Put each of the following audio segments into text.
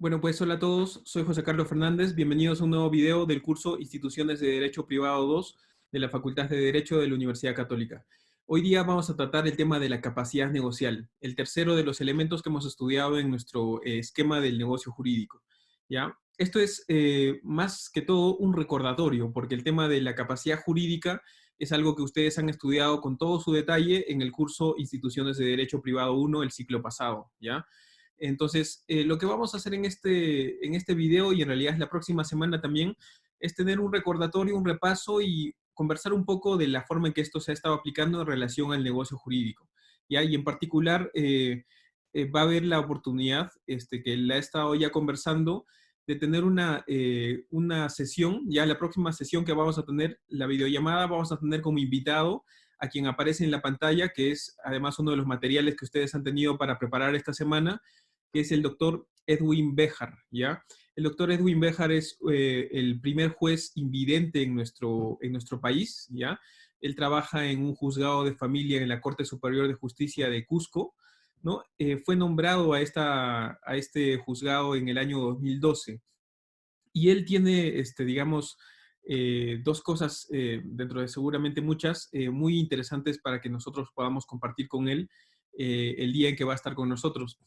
Bueno, pues hola a todos, soy José Carlos Fernández, bienvenidos a un nuevo video del curso Instituciones de Derecho Privado 2 de la Facultad de Derecho de la Universidad Católica. Hoy día vamos a tratar el tema de la capacidad negocial, el tercero de los elementos que hemos estudiado en nuestro esquema del negocio jurídico. ¿Ya? Esto es más que todo un recordatorio, porque el tema de la capacidad jurídica es algo que ustedes han estudiado con todo su detalle en el curso Instituciones de Derecho Privado 1 el ciclo pasado, ¿ya? Entonces, lo que vamos a hacer en este video y en realidad es la próxima semana también, es tener un recordatorio, un repaso y conversar un poco de la forma en que esto se ha estado aplicando en relación al negocio jurídico. ¿Ya? Y en particular, va a haber la oportunidad, que la he estado ya conversando, de tener una sesión, ya la próxima sesión que vamos a tener, la videollamada, vamos a tener como invitado a quien aparece en la pantalla, que es además uno de los materiales que ustedes han tenido para preparar esta semana, que es el doctor Edwin Béjar, ¿ya? El doctor Edwin Béjar es el primer juez invidente en nuestro país, ¿ya? Él trabaja en un juzgado de familia en la Corte Superior de Justicia de Cusco, ¿no? Fue nombrado a este juzgado en el año 2012. Y él tiene, digamos, dos cosas, dentro de seguramente muchas, muy interesantes para que nosotros podamos compartir con él el día en que va a estar con nosotros.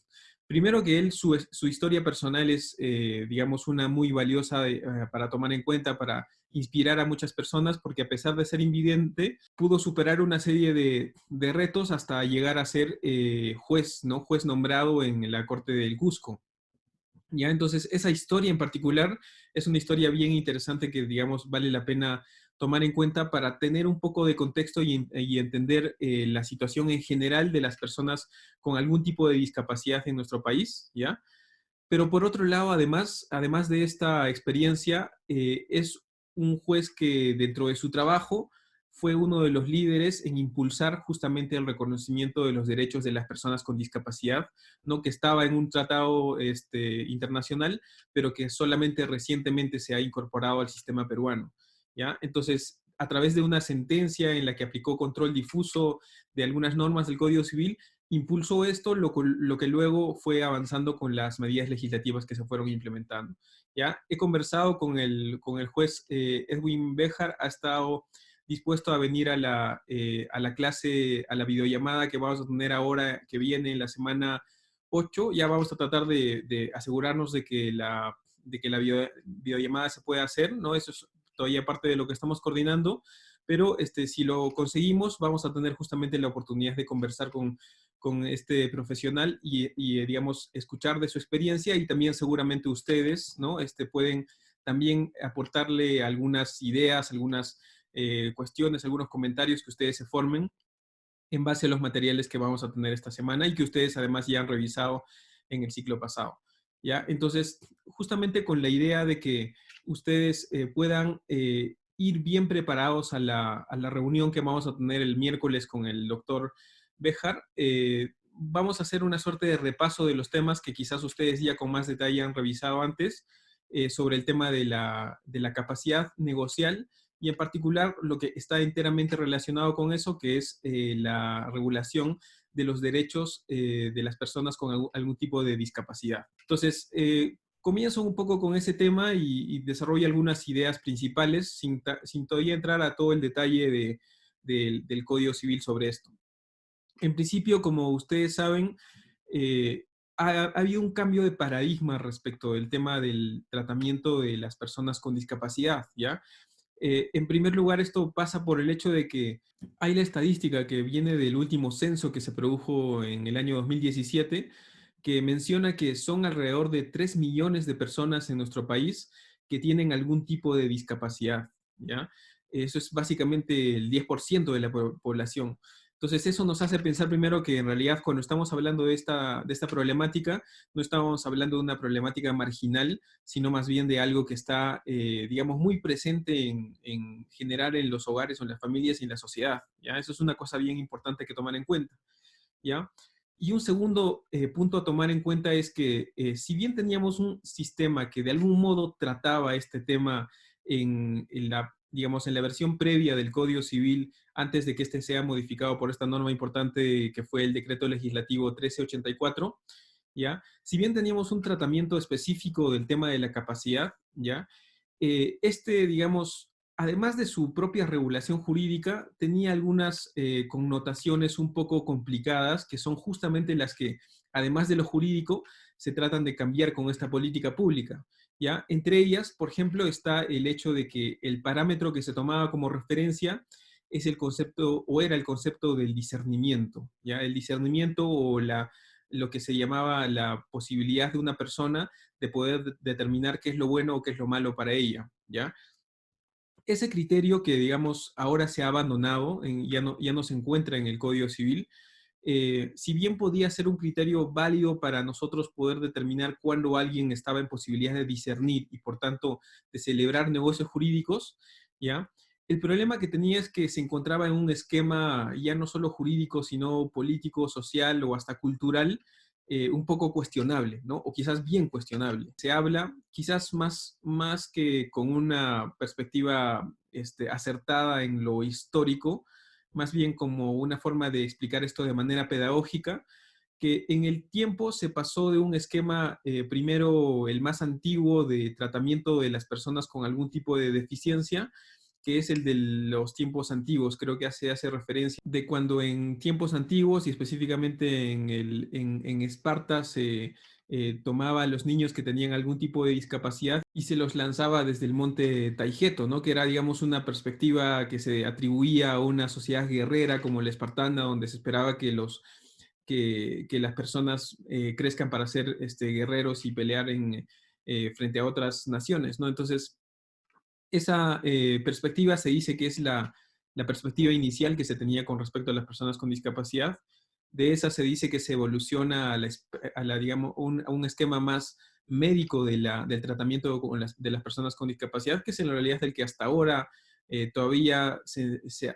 Primero que él, su historia personal es, digamos, una muy valiosa para tomar en cuenta, para inspirar a muchas personas, porque a pesar de ser invidente, pudo superar una serie de retos hasta llegar a ser juez, ¿no? Juez nombrado en la Corte del Cusco. ¿Ya? Entonces, esa historia en particular es una historia bien interesante que, digamos, vale la pena tomar en cuenta para tener un poco de contexto y entender la situación en general de las personas con algún tipo de discapacidad en nuestro país, ¿ya? Pero por otro lado, además de esta experiencia, es un juez que dentro de su trabajo fue uno de los líderes en impulsar justamente el reconocimiento de los derechos de las personas con discapacidad, ¿no? Que estaba en un tratado internacional, pero que solamente recientemente se ha incorporado al sistema peruano, ¿ya? Entonces, a través de una sentencia en la que aplicó control difuso de algunas normas del Código Civil, impulsó esto, lo que luego fue avanzando con las medidas legislativas que se fueron implementando. ¿Ya? He conversado con el juez Edwin Béjar, ha estado dispuesto a venir a la clase, a la videollamada que vamos a tener ahora, que viene en la semana 8. Ya vamos a tratar de asegurarnos de que la videollamada se pueda hacer, ¿no? Eso es todavía parte de lo que estamos coordinando, pero si lo conseguimos, vamos a tener justamente la oportunidad de conversar con este profesional y, digamos, escuchar de su experiencia y también seguramente ustedes, ¿no? Pueden también aportarle algunas ideas, algunas cuestiones, algunos comentarios que ustedes se formen en base a los materiales que vamos a tener esta semana y que ustedes además ya han revisado en el ciclo pasado. ¿Ya? Entonces, justamente con la idea de que ustedes puedan ir bien preparados a la reunión que vamos a tener el miércoles con el doctor Béjar, vamos a hacer una suerte de repaso de los temas que quizás ustedes ya con más detalle han revisado antes, sobre el tema de la capacidad negocial y en particular lo que está enteramente relacionado con eso, que es la regulación de los derechos de las personas con algún tipo de discapacidad. Entonces, comienzo un poco con ese tema y desarrollo algunas ideas principales sin todavía entrar a todo el detalle del Código Civil sobre esto. En principio, como ustedes saben, ha habido un cambio de paradigma respecto del tema del tratamiento de las personas con discapacidad, ¿ya? En primer lugar, esto pasa por el hecho de que hay la estadística que viene del último censo que se produjo en el año 2017, que menciona que son alrededor de 3 millones de personas en nuestro país que tienen algún tipo de discapacidad, ¿ya? Eso es básicamente el 10% de la población. Entonces, eso nos hace pensar primero que en realidad cuando estamos hablando de esta problemática, no estamos hablando de una problemática marginal, sino más bien de algo que está, digamos, muy presente en general en los hogares o en las familias y en la sociedad, ¿ya? Eso es una cosa bien importante que tomar en cuenta, ¿ya? Y un segundo punto a tomar en cuenta es que si bien teníamos un sistema que de algún modo trataba este tema digamos, en la versión previa del Código Civil, antes de que este sea modificado por esta norma importante que fue el Decreto Legislativo 1384, ¿ya? Si bien teníamos un tratamiento específico del tema de la capacidad, ¿ya? Digamos, además de su propia regulación jurídica, tenía algunas connotaciones un poco complicadas, que son justamente las que, además de lo jurídico, se tratan de cambiar con esta política pública. ¿Ya? Entre ellas, por ejemplo, está el hecho de que el parámetro que se tomaba como referencia es el concepto, o era el concepto del discernimiento, ¿ya? El discernimiento o lo que se llamaba la posibilidad de una persona de poder determinar qué es lo bueno o qué es lo malo para ella, ¿ya? Ese criterio que, digamos, ahora se ha abandonado, ya no se encuentra en el Código Civil, si bien podía ser un criterio válido para nosotros poder determinar cuándo alguien estaba en posibilidad de discernir y, por tanto, de celebrar negocios jurídicos, ¿ya? El problema que tenía es que se encontraba en un esquema ya no solo jurídico, sino político, social o hasta cultural, un poco cuestionable, ¿no? O quizás bien cuestionable. Se habla quizás más que con una perspectiva acertada en lo histórico, más bien como una forma de explicar esto de manera pedagógica, que en el tiempo se pasó de un esquema, primero el más antiguo de tratamiento de las personas con algún tipo de deficiencia, que es el de los tiempos antiguos. Creo que hace referencia de cuando en tiempos antiguos y específicamente en Esparta se tomaba a los niños que tenían algún tipo de discapacidad y se los lanzaba desde el monte Taigeto, ¿no? Que era, digamos, una perspectiva que se atribuía a una sociedad guerrera como la espartana, donde se esperaba que que las personas crezcan para ser guerreros y pelear frente a otras naciones, ¿no? Entonces, esa perspectiva se dice que es la perspectiva inicial que se tenía con respecto a las personas con discapacidad. De esa se dice que se evoluciona digamos, a un esquema más médico del tratamiento de las personas con discapacidad, que es en realidad el que hasta ahora todavía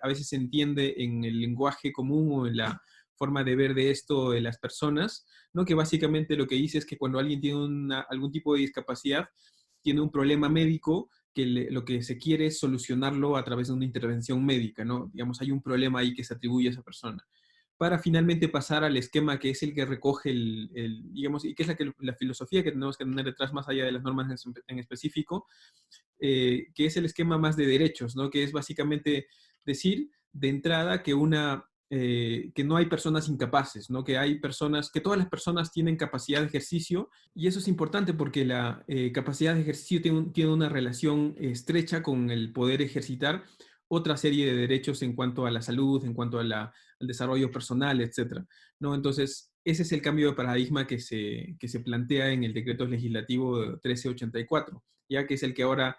a veces se entiende en el lenguaje común o en la forma de ver de esto de las personas, ¿no? Que básicamente lo que dice es que cuando alguien tiene algún tipo de discapacidad, tiene un problema médico que lo que se quiere es solucionarlo a través de una intervención médica, ¿no? Digamos, hay un problema ahí que se atribuye a esa persona. Para finalmente pasar al esquema que es el que recoge digamos, y que es la filosofía que tenemos que tener detrás, más allá de las normas en específico, que es el esquema más de derechos, ¿no? Que es básicamente decir de entrada que no hay personas incapaces, ¿no? Que hay personas, que todas las personas tienen capacidad de ejercicio, y eso es importante porque la capacidad de ejercicio tiene una relación estrecha con el poder ejercitar otra serie de derechos en cuanto a la salud, en cuanto al desarrollo personal, etcétera, ¿no? Entonces, ese es el cambio de paradigma que se plantea en el decreto legislativo 1384, ya que es el que ahora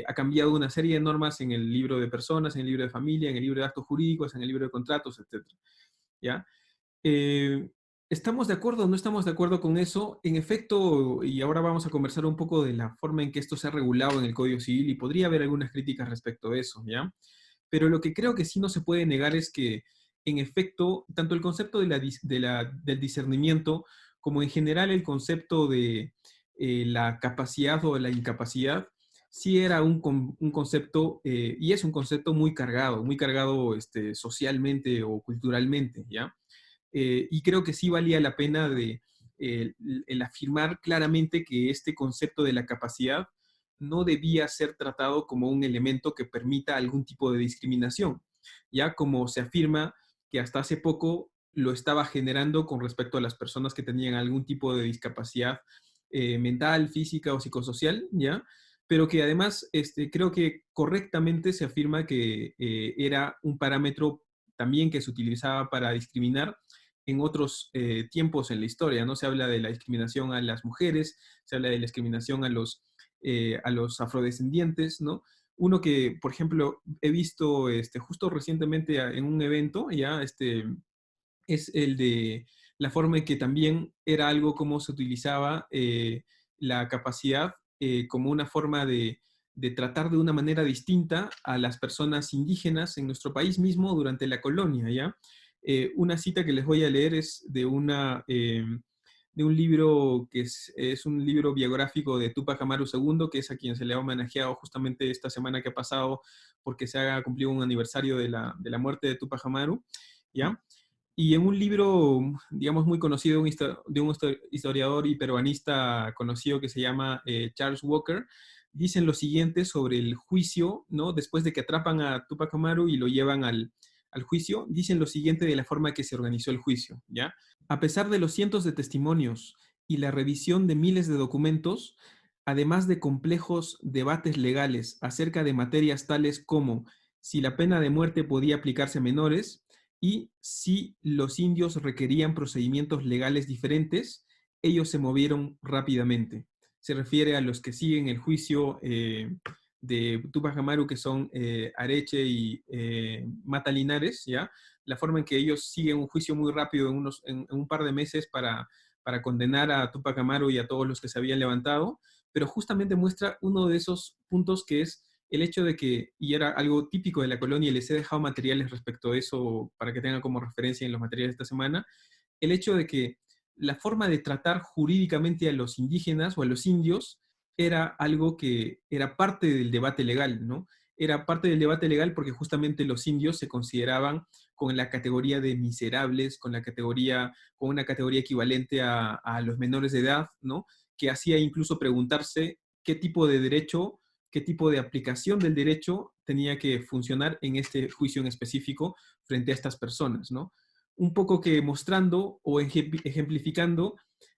ha cambiado una serie de normas en el libro de personas, en el libro de familia, en el libro de actos jurídicos, en el libro de contratos, etcétera, ¿ya? Eh, ¿Estamos de acuerdo o no estamos de acuerdo con eso? En efecto, y ahora vamos a conversar un poco de la forma en que esto se ha regulado en el Código Civil y podría haber algunas críticas respecto a eso, ¿ya? Pero lo que creo que sí no se puede negar es que, en efecto, tanto el concepto del discernimiento como en general el concepto de la capacidad o de la incapacidad, sí era un concepto, y es un concepto muy cargado socialmente o culturalmente, ¿ya? Y creo que sí valía la pena el afirmar claramente que este concepto de la capacidad no debía ser tratado como un elemento que permita algún tipo de discriminación, ya como se afirma que hasta hace poco lo estaba generando con respecto a las personas que tenían algún tipo de discapacidad mental, física o psicosocial, ¿ya? Pero que además creo que correctamente se afirma que era un parámetro también que se utilizaba para discriminar en otros tiempos en la historia, ¿no? Se habla de la discriminación a las mujeres, se habla de la discriminación a los afrodescendientes, ¿no? Uno que, por ejemplo, he visto justo recientemente en un evento, ya, es el de la forma en que también era algo como se utilizaba la capacidad como una forma de tratar de una manera distinta a las personas indígenas en nuestro país mismo durante la colonia, ¿ya? Una cita que les voy a leer es de un libro que es un libro biográfico de Túpac Amaru II, que es a quien se le ha homenajeado justamente esta semana que ha pasado porque se ha cumplido un aniversario de la muerte de Túpac Amaru, ¿ya? Y en un libro, digamos, muy conocido de un historiador y peruanista conocido que se llama Charles Walker, dicen lo siguiente sobre el juicio, ¿no? Después de que atrapan a Tupac Amaru y lo llevan al juicio, dicen lo siguiente de la forma que se organizó el juicio, ¿ya? A pesar de los cientos de testimonios y la revisión de miles de documentos, además de complejos debates legales acerca de materias tales como si la pena de muerte podía aplicarse a menores y si los indios requerían procedimientos legales diferentes, ellos se movieron rápidamente. Se refiere a los que siguen el juicio de Tupac Amaru, que son Areche y Mata Linares, ¿ya? La forma en que ellos siguen un juicio muy rápido en un par de meses para condenar a Tupac Amaru y a todos los que se habían levantado, pero justamente muestra uno de esos puntos que es el hecho de que, y era algo típico de la colonia, y les he dejado materiales respecto a eso para que tengan como referencia en los materiales de esta semana, el hecho de que la forma de tratar jurídicamente a los indígenas o a los indios era algo que era parte del debate legal, ¿no? Era parte del debate legal porque justamente los indios se consideraban con la categoría de miserables, con una categoría equivalente a los menores de edad, ¿no? Que hacía incluso preguntarse qué tipo de derecho, qué tipo de aplicación del derecho tenía que funcionar en este juicio en específico frente a estas personas, ¿no? Un poco que mostrando o ejemplificando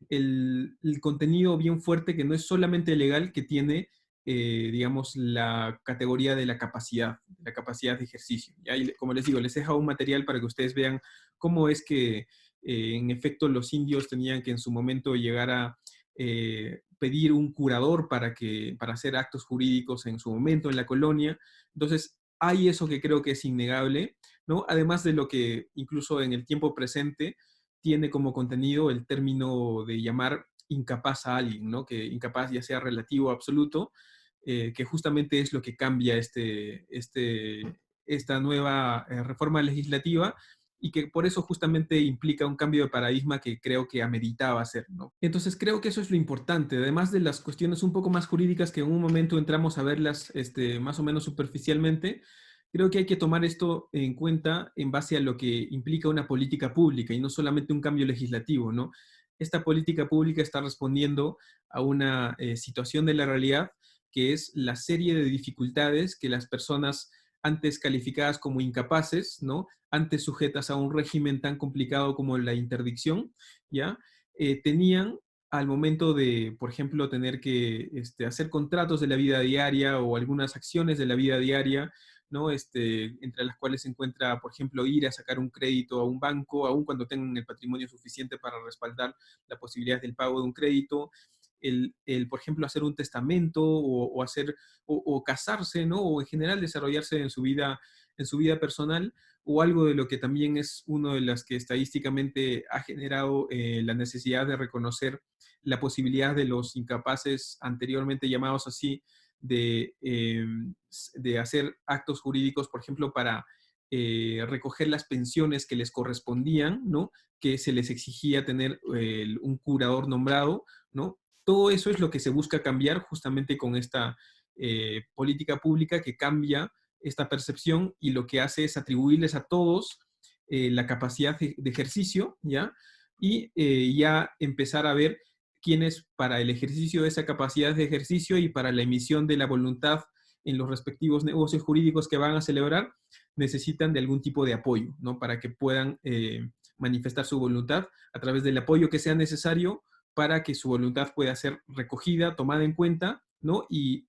el contenido bien fuerte que no es solamente legal, que tiene, digamos, la categoría de la capacidad de ejercicio. ¿Ya? Y como les digo, les he dejado un material para que ustedes vean cómo es que, en efecto, los indios tenían que en su momento llegar a pedir un curador para hacer actos jurídicos en su momento en la colonia. Entonces, hay eso que creo que es innegable, ¿no? Además de lo que incluso en el tiempo presente tiene como contenido el término de llamar incapaz a alguien, ¿no? Que incapaz ya sea relativo o absoluto, que justamente es lo que cambia esta nueva reforma legislativa y que por eso justamente implica un cambio de paradigma que creo que ameritaba hacer, ¿no? Entonces creo que eso es lo importante, además de las cuestiones un poco más jurídicas que en un momento entramos a verlas más o menos superficialmente. Creo que hay que tomar esto en cuenta en base a lo que implica una política pública y no solamente un cambio legislativo, ¿no? Esta política pública está respondiendo a una situación de la realidad que es la serie de dificultades que las personas antes calificadas como incapaces, ¿no? Antes sujetas a un régimen tan complicado como la interdicción, ¿ya? Tenían al momento de, por ejemplo, tener que hacer contratos de la vida diaria o algunas acciones de la vida diaria, ¿no? Entre las cuales se encuentra, por ejemplo, ir a sacar un crédito a un banco, aun cuando tengan el patrimonio suficiente para respaldar la posibilidad del pago de un crédito, por ejemplo, hacer un testamento o casarse, ¿no? O en general desarrollarse en su vida personal, o algo de lo que también es uno de las que estadísticamente ha generado la necesidad de reconocer la posibilidad de los incapaces anteriormente llamados así de hacer actos jurídicos, por ejemplo, para recoger las pensiones que les correspondían, ¿no? Que se les exigía tener un curador nombrado, ¿no? Todo eso es lo que se busca cambiar justamente con esta política pública que cambia esta percepción y lo que hace es atribuirles a todos la capacidad de ejercicio, ¿ya? Y ya empezar a ver quiénes para el ejercicio de esa capacidad de ejercicio y para la emisión de la voluntad en los respectivos negocios jurídicos que van a celebrar, necesitan de algún tipo de apoyo, ¿no? Para que puedan manifestar su voluntad a través del apoyo que sea necesario para que su voluntad pueda ser recogida, tomada en cuenta, ¿no? Y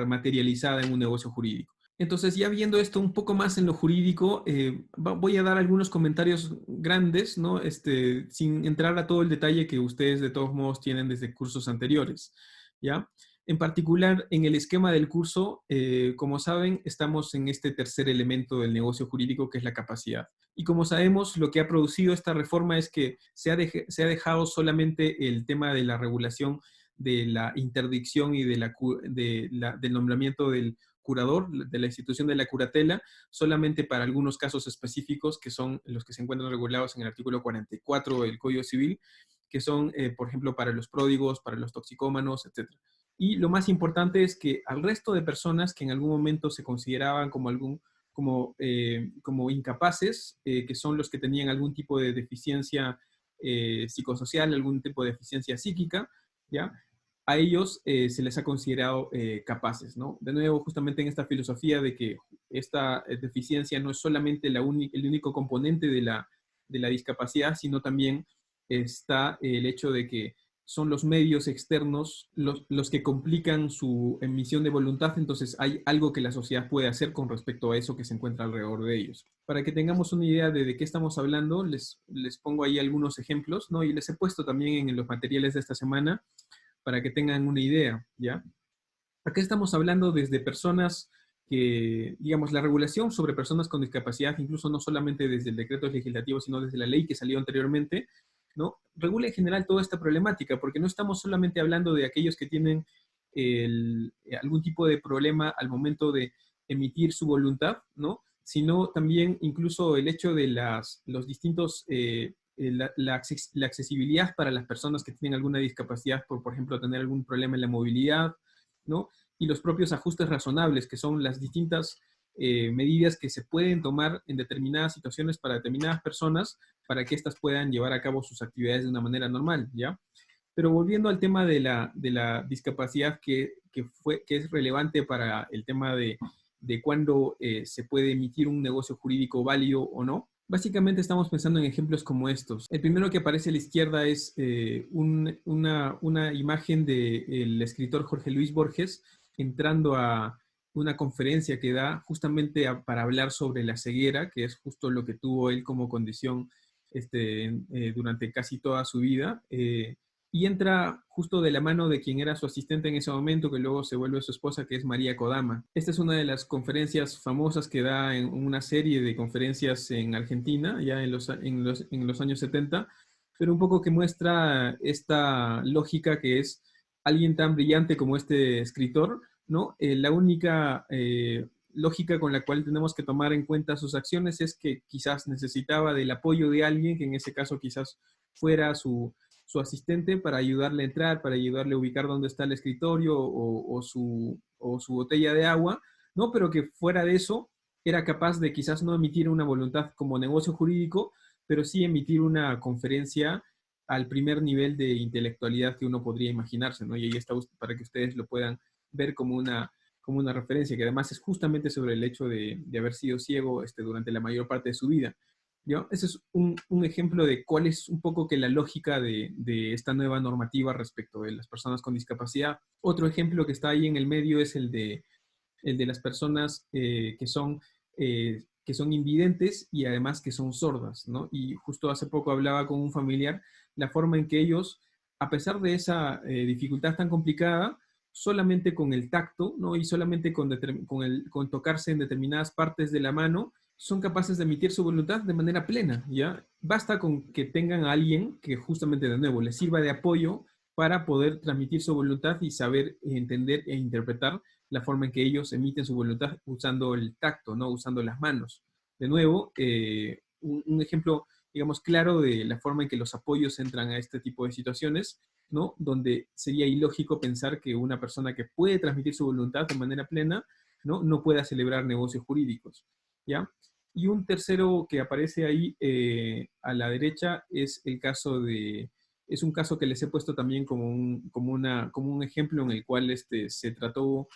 materializada en un negocio jurídico. Entonces, ya viendo esto un poco más en lo jurídico, voy a dar algunos comentarios grandes, ¿no? Sin entrar a todo el detalle que ustedes de todos modos tienen desde cursos anteriores, ¿ya? En particular, en el esquema del curso, como saben, estamos en este tercer elemento del negocio jurídico, que es la capacidad. Y como sabemos, lo que ha producido esta reforma es que se ha dejado solamente el tema de la regulación de la interdicción y del nombramiento del curador, de la institución de la curatela, solamente para algunos casos específicos que son los que se encuentran regulados en el artículo 44 del Código Civil, que son, por ejemplo, para los pródigos, para los toxicómanos, etc. Y lo más importante es que al resto de personas que en algún momento se consideraban como incapaces, que son los que tenían algún tipo de deficiencia psicosocial, algún tipo de deficiencia psíquica, ¿ya? A ellos se les ha considerado capaces, ¿no? De nuevo, justamente en esta filosofía de que esta deficiencia no es solamente el único componente de la discapacidad, sino también está el hecho de que son los medios externos los que complican su emisión de voluntad, entonces hay algo que la sociedad puede hacer con respecto a eso que se encuentra alrededor de ellos. Para que tengamos una idea de qué estamos hablando, les pongo ahí algunos ejemplos, ¿no? Y les he puesto también en los materiales de esta semana para que tengan una idea, ¿ya? Acá estamos hablando desde personas que, digamos, la regulación sobre personas con discapacidad, incluso no solamente desde el decreto legislativo, sino desde la ley que salió anteriormente, ¿no? Regula en general toda esta problemática, porque no estamos solamente hablando de aquellos que tienen algún tipo de problema al momento de emitir su voluntad, ¿no? Sino también incluso el hecho de los distintos, la accesibilidad para las personas que tienen alguna discapacidad, por ejemplo, tener algún problema en la movilidad, ¿no? Y los propios ajustes razonables, que son las distintas medidas que se pueden tomar en determinadas situaciones para determinadas personas para que éstas puedan llevar a cabo sus actividades de una manera normal, ¿ya? Pero volviendo al tema de la discapacidad que es relevante para el tema de cuándo se puede emitir un negocio jurídico válido o no, básicamente estamos pensando en ejemplos como estos. El primero que aparece a la izquierda es una imagen del escritor Jorge Luis Borges entrando a una conferencia que da justamente para hablar sobre la ceguera, que es justo lo que tuvo él como condición durante casi toda su vida. Y entra justo de la mano de quien era su asistente en ese momento, que luego se vuelve su esposa, que es María Kodama. Esta es una de las conferencias famosas que da en una serie de conferencias en Argentina, ya en los años 70, pero un poco que muestra esta lógica que es alguien tan brillante como este escritor, ¿no? La única lógica con la cual tenemos que tomar en cuenta sus acciones es que quizás necesitaba del apoyo de alguien, que en ese caso quizás fuera su asistente para ayudarle a entrar, para ayudarle a ubicar dónde está el escritorio o su botella de agua, ¿no? Pero que fuera de eso era capaz de quizás no emitir una voluntad como negocio jurídico, pero sí emitir una conferencia al primer nivel de intelectualidad que uno podría imaginarse, ¿no? Y ahí está para que ustedes lo puedan ver como una referencia, que además es justamente sobre el hecho de haber sido ciego durante la mayor parte de su vida. ¿Ya? Ese es un ejemplo de cuál es un poco que la lógica de esta nueva normativa respecto de las personas con discapacidad. Otro ejemplo que está ahí en el medio es el de las personas que son invidentes y además que son sordas, ¿no? Y justo hace poco hablaba con un familiar la forma en que ellos, a pesar de esa dificultad tan complicada, solamente con el tacto, ¿no? Y solamente con tocarse en determinadas partes de la mano, son capaces de emitir su voluntad de manera plena, ¿ya? Basta con que tengan a alguien que justamente, de nuevo, les sirva de apoyo para poder transmitir su voluntad y saber entender e interpretar la forma en que ellos emiten su voluntad usando el tacto, ¿no? Usando las manos. De nuevo, un ejemplo, digamos, claro de la forma en que los apoyos entran a este tipo de situaciones, ¿no? Donde sería ilógico pensar que una persona que puede transmitir su voluntad de manera plena, ¿no? No pueda celebrar negocios jurídicos, ¿ya? Y un tercero que aparece ahí a la derecha es el caso es un caso que les he puesto también como un ejemplo en el cual se trató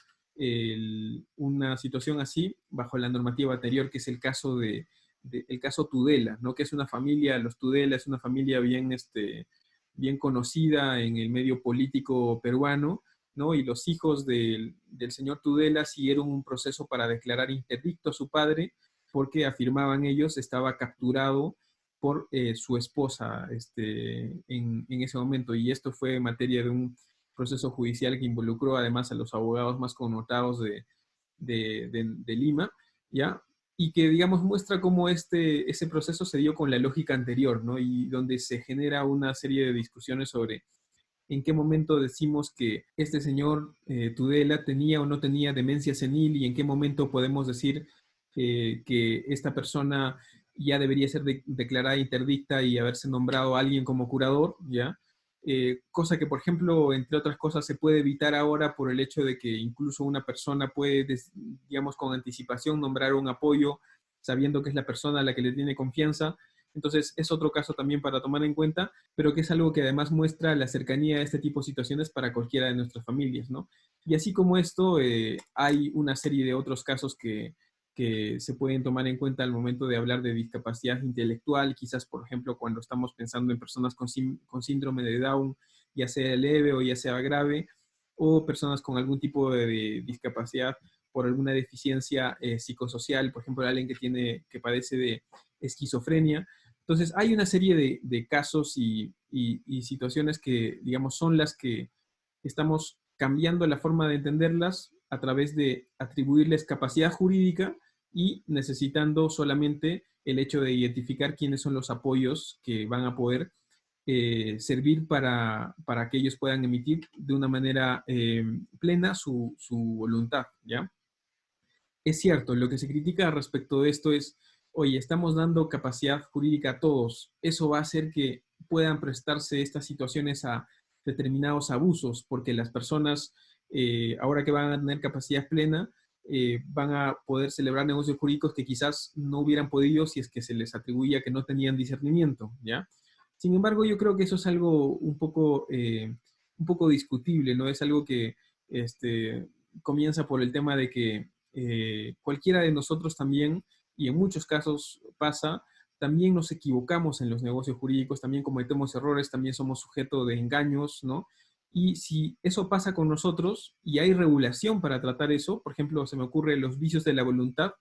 una situación así bajo la normativa anterior, que es el caso el caso Tudela, ¿no? Que es una familia, los Tudela es una familia bien conocida en el medio político peruano, ¿no? Y los hijos del señor Tudela siguieron un proceso para declarar interdicto a su padre, porque afirmaban ellos estaba capturado por su esposa en ese momento. Y esto fue materia de un proceso judicial que involucró además a los abogados más connotados de Lima, ¿ya? Y que, digamos, muestra cómo ese proceso se dio con la lógica anterior, ¿no? Y donde se genera una serie de discusiones sobre en qué momento decimos que este señor Tudela tenía o no tenía demencia senil y en qué momento podemos decir que esta persona ya debería ser declarada interdicta y haberse nombrado a alguien como curador, ¿ya? cosa que, por ejemplo, entre otras cosas, se puede evitar ahora por el hecho de que incluso una persona puede, digamos, con anticipación nombrar un apoyo, sabiendo que es la persona a la que le tiene confianza. Entonces, es otro caso también para tomar en cuenta, pero que es algo que además muestra la cercanía a este tipo de situaciones para cualquiera de nuestras familias, ¿no? Y así como esto, hay una serie de otros casos que se pueden tomar en cuenta al momento de hablar de discapacidad intelectual, quizás, por ejemplo, cuando estamos pensando en personas con síndrome de Down, ya sea leve o ya sea grave, o personas con algún tipo de discapacidad por alguna deficiencia psicosocial, por ejemplo, alguien que padece de esquizofrenia. Entonces, hay una serie de casos y situaciones que, digamos, son las que estamos cambiando la forma de entenderlas a través de atribuirles capacidad jurídica y necesitando solamente el hecho de identificar quiénes son los apoyos que van a poder servir para que ellos puedan emitir de una manera plena su voluntad, ¿ya? Es cierto, lo que se critica respecto de esto es, oye, estamos dando capacidad jurídica a todos, eso va a hacer que puedan prestarse estas situaciones a determinados abusos, porque las personas, ahora que van a tener capacidad plena, van a poder celebrar negocios jurídicos que quizás no hubieran podido si es que se les atribuía que no tenían discernimiento, ¿ya? Sin embargo, yo creo que eso es algo un poco discutible, ¿no? Es algo que comienza por el tema de que cualquiera de nosotros también, y en muchos casos pasa, también nos equivocamos en los negocios jurídicos, también cometemos errores, también somos sujetos de engaños, ¿no? Y si eso pasa con nosotros y hay regulación para tratar eso, por ejemplo, se me ocurre los vicios de la voluntad,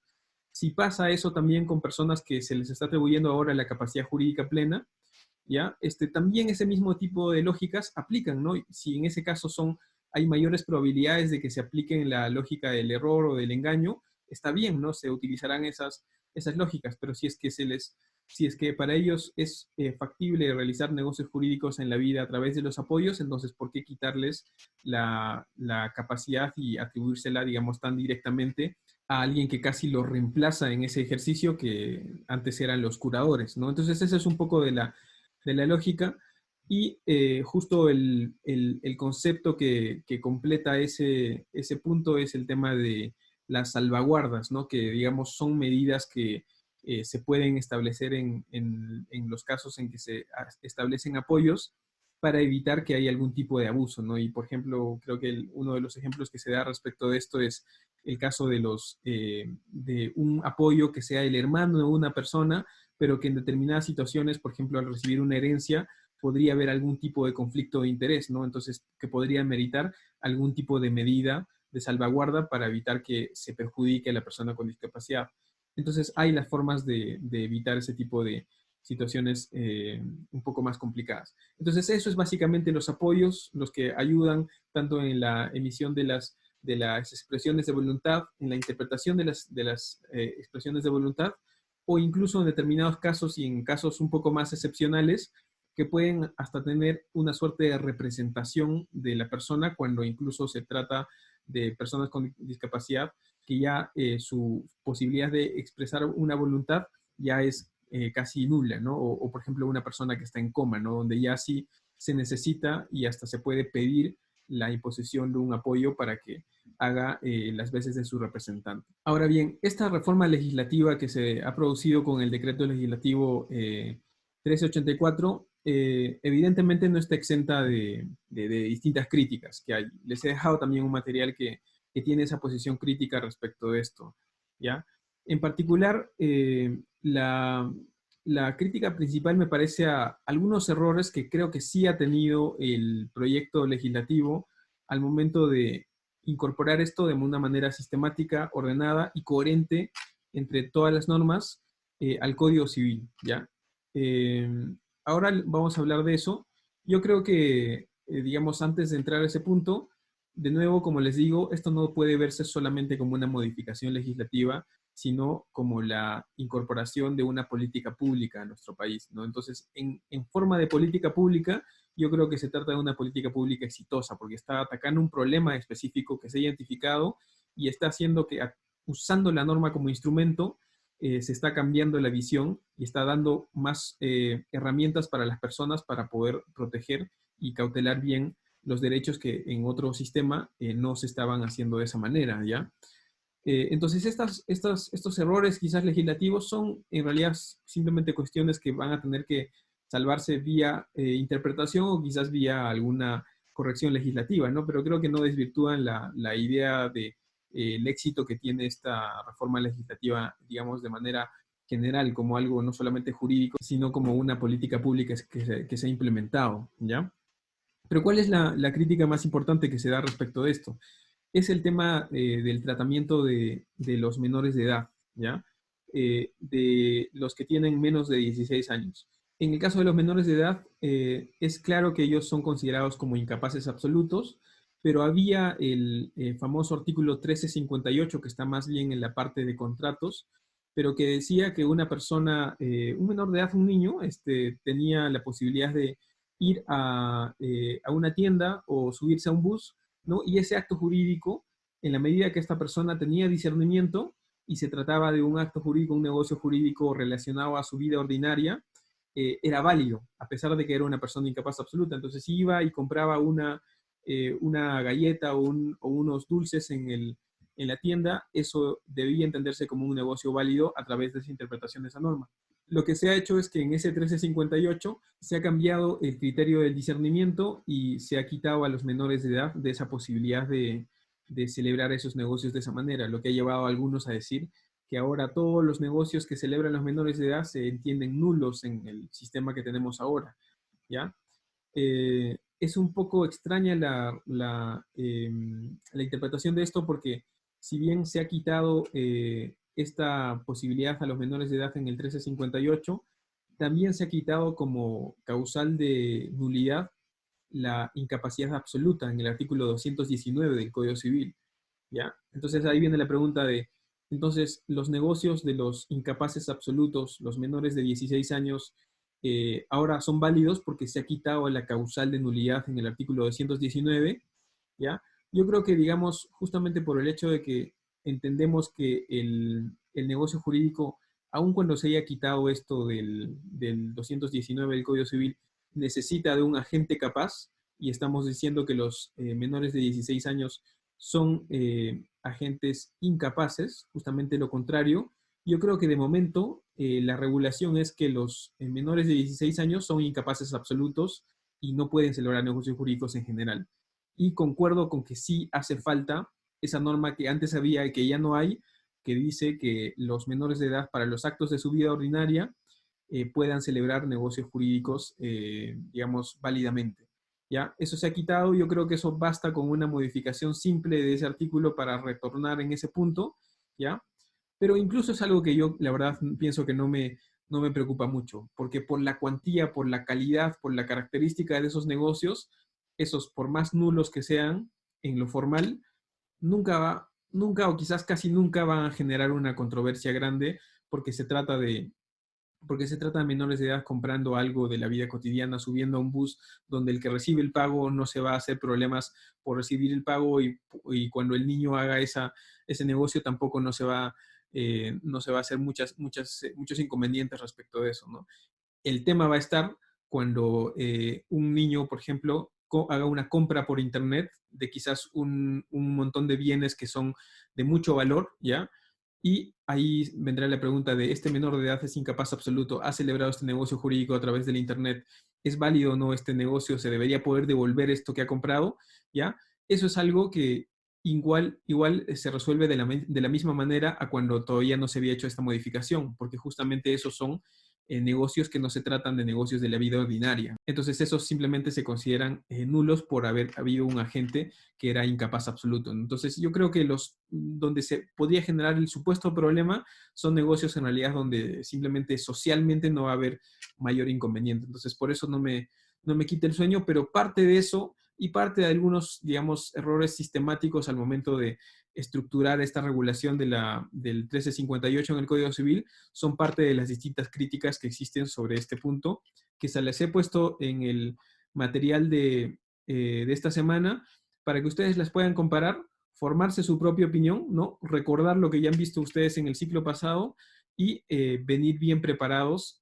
si pasa eso también con personas que se les está atribuyendo ahora la capacidad jurídica plena, ¿ya? También ese mismo tipo de lógicas aplican, ¿no? Si en ese caso hay mayores probabilidades de que se apliquen la lógica del error o del engaño, está bien, ¿no? Se utilizarán esas lógicas, pero si es que para ellos es factible realizar negocios jurídicos en la vida a través de los apoyos, entonces, ¿por qué quitarles la capacidad y atribuírsela, digamos, tan directamente a alguien que casi lo reemplaza en ese ejercicio que antes eran los curadores, ¿no? Entonces, ese es un poco de la lógica y justo el concepto que completa ese punto es el tema de las salvaguardas, ¿no? Que digamos son medidas que se pueden establecer en los casos en que se establecen apoyos para evitar que haya algún tipo de abuso, ¿no? Y por ejemplo, creo que uno de los ejemplos que se da respecto de esto es el caso de un apoyo que sea el hermano de una persona pero que en determinadas situaciones, por ejemplo, al recibir una herencia, podría haber algún tipo de conflicto de interés, ¿no? Entonces, que podría meritar algún tipo de medida de salvaguarda para evitar que se perjudique a la persona con discapacidad. Entonces, hay las formas de evitar ese tipo de situaciones un poco más complicadas. Entonces, eso es básicamente los apoyos, los que ayudan tanto en la emisión de las expresiones de voluntad, en la interpretación de las expresiones de voluntad, o incluso en determinados casos y en casos un poco más excepcionales, que pueden hasta tener una suerte de representación de la persona cuando incluso se trata de personas con discapacidad, que ya su posibilidad de expresar una voluntad ya es casi nula, ¿no? O, por ejemplo, una persona que está en coma, ¿no? Donde ya sí se necesita y hasta se puede pedir la imposición de un apoyo para que haga las veces de su representante. Ahora bien, esta reforma legislativa que se ha producido con el decreto legislativo 1384, evidentemente no está exenta de distintas críticas que hay. Les he dejado también un material que tiene esa posición crítica respecto de esto, ¿ya? En particular, la crítica principal me parece a algunos errores que creo que sí ha tenido el proyecto legislativo al momento de incorporar esto de una manera sistemática, ordenada y coherente entre todas las normas al Código Civil, ¿ya? Eh, Ahora vamos a hablar de eso. Yo creo que, digamos, antes de entrar a ese punto, de nuevo, como les digo, esto no puede verse solamente como una modificación legislativa, sino como la incorporación de una política pública a nuestro país, ¿no? Entonces, en forma de política pública, yo creo que se trata de una política pública exitosa, porque está atacando un problema específico que se ha identificado y está haciendo que, usando la norma como instrumento, se está cambiando la visión y está dando más herramientas para las personas para poder proteger y cautelar bien los derechos que en otro sistema no se estaban haciendo de esa manera, ¿ya? Entonces, estos errores quizás legislativos son en realidad simplemente cuestiones que van a tener que salvarse vía interpretación o quizás vía alguna corrección legislativa, ¿no? Pero creo que no desvirtúan la idea de el éxito que tiene esta reforma legislativa, digamos, de manera general, como algo no solamente jurídico, sino como una política pública que se ha implementado, ¿ya? Pero ¿cuál es la crítica más importante que se da respecto de esto? Es el tema del tratamiento de los menores de edad, ¿ya? De los que tienen menos de 16 años. En el caso de los menores de edad, es claro que ellos son considerados como incapaces absolutos, pero había el famoso artículo 1358, que está más bien en la parte de contratos, pero que decía que una persona, un menor de edad, un niño, tenía la posibilidad de ir a una tienda o subirse a un bus, ¿no? Y ese acto jurídico, en la medida que esta persona tenía discernimiento y se trataba de un acto jurídico, un negocio jurídico relacionado a su vida ordinaria, era válido, a pesar de que era una persona incapaz absoluta. Entonces, si iba y compraba una galleta o unos dulces en la tienda, eso debía entenderse como un negocio válido a través de esa interpretación de esa norma. Lo que se ha hecho es que en ese 1358 se ha cambiado el criterio del discernimiento y se ha quitado a los menores de edad de esa posibilidad de celebrar esos negocios de esa manera, lo que ha llevado a algunos a decir que ahora todos los negocios que celebran los menores de edad se entienden nulos en el sistema que tenemos ahora, ¿ya? Es un poco extraña la interpretación de esto porque si bien se ha quitado esta posibilidad a los menores de edad en el 1358, también se ha quitado como causal de nulidad la incapacidad absoluta en el artículo 219 del Código Civil, ¿ya? Entonces ahí viene la pregunta de, entonces, los negocios de los incapaces absolutos, los menores de 16 años, ahora son válidos porque se ha quitado la causal de nulidad en el artículo 219, ¿ya? Yo creo que, digamos, justamente por el hecho de que entendemos que el negocio jurídico, aun cuando se haya quitado esto del 219 del Código Civil, necesita de un agente capaz, y estamos diciendo que los menores de 16 años son agentes incapaces, justamente lo contrario. Yo creo que de momento la regulación es que los menores de 16 años son incapaces absolutos y no pueden celebrar negocios jurídicos en general. Y concuerdo con que sí hace falta esa norma que antes había y que ya no hay, que dice que los menores de edad para los actos de su vida ordinaria puedan celebrar negocios jurídicos, digamos, válidamente. ¿Ya? Eso se ha quitado, yo creo que eso basta con una modificación simple de ese artículo para retornar en ese punto, ¿ya? Pero incluso es algo que yo, la verdad, pienso que no me preocupa mucho, porque por la cuantía, por la calidad, por la característica de esos negocios, esos, por más nulos que sean en lo formal, nunca o quizás casi nunca van a generar una controversia grande, porque se trata de, porque se trata de menores de edad comprando algo de la vida cotidiana, subiendo a un bus donde el que recibe el pago no se va a hacer problemas por recibir el pago y cuando el niño haga ese negocio tampoco no se va a hacer muchos inconvenientes respecto de eso, ¿no? El tema va a estar cuando un niño, por ejemplo, haga una compra por internet de quizás un montón de bienes que son de mucho valor, ¿ya? Y ahí vendrá la pregunta de, ¿este menor de edad es incapaz absoluto? ¿Ha celebrado este negocio jurídico a través del internet? ¿Es válido o no este negocio? ¿Se debería poder devolver esto que ha comprado? ¿Ya? Eso es algo que igual se resuelve de la misma manera a cuando todavía no se había hecho esta modificación, porque justamente esos son negocios que no se tratan de negocios de la vida ordinaria. Entonces esos simplemente se consideran nulos por haber habido un agente que era incapaz absoluto. Entonces yo creo que donde se podría generar el supuesto problema son negocios en realidad donde simplemente socialmente no va a haber mayor inconveniente. Entonces por eso no me quita el sueño, pero parte de eso y parte de algunos, digamos, errores sistemáticos al momento de estructurar esta regulación del 1358 en el Código Civil son parte de las distintas críticas que existen sobre este punto, que se les he puesto en el material de esta semana para que ustedes las puedan comparar, formarse su propia opinión, ¿no? Recordar lo que ya han visto ustedes en el ciclo pasado y venir bien preparados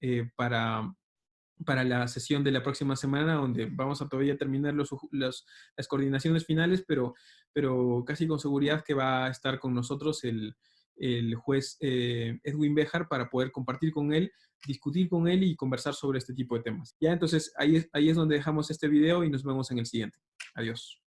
para la sesión de la próxima semana, donde vamos a todavía terminar las coordinaciones finales, pero casi con seguridad que va a estar con nosotros el juez Edwin Béjar para poder compartir con él, discutir con él y conversar sobre este tipo de temas. Ya, entonces ahí es donde dejamos este video y nos vemos en el siguiente. Adiós.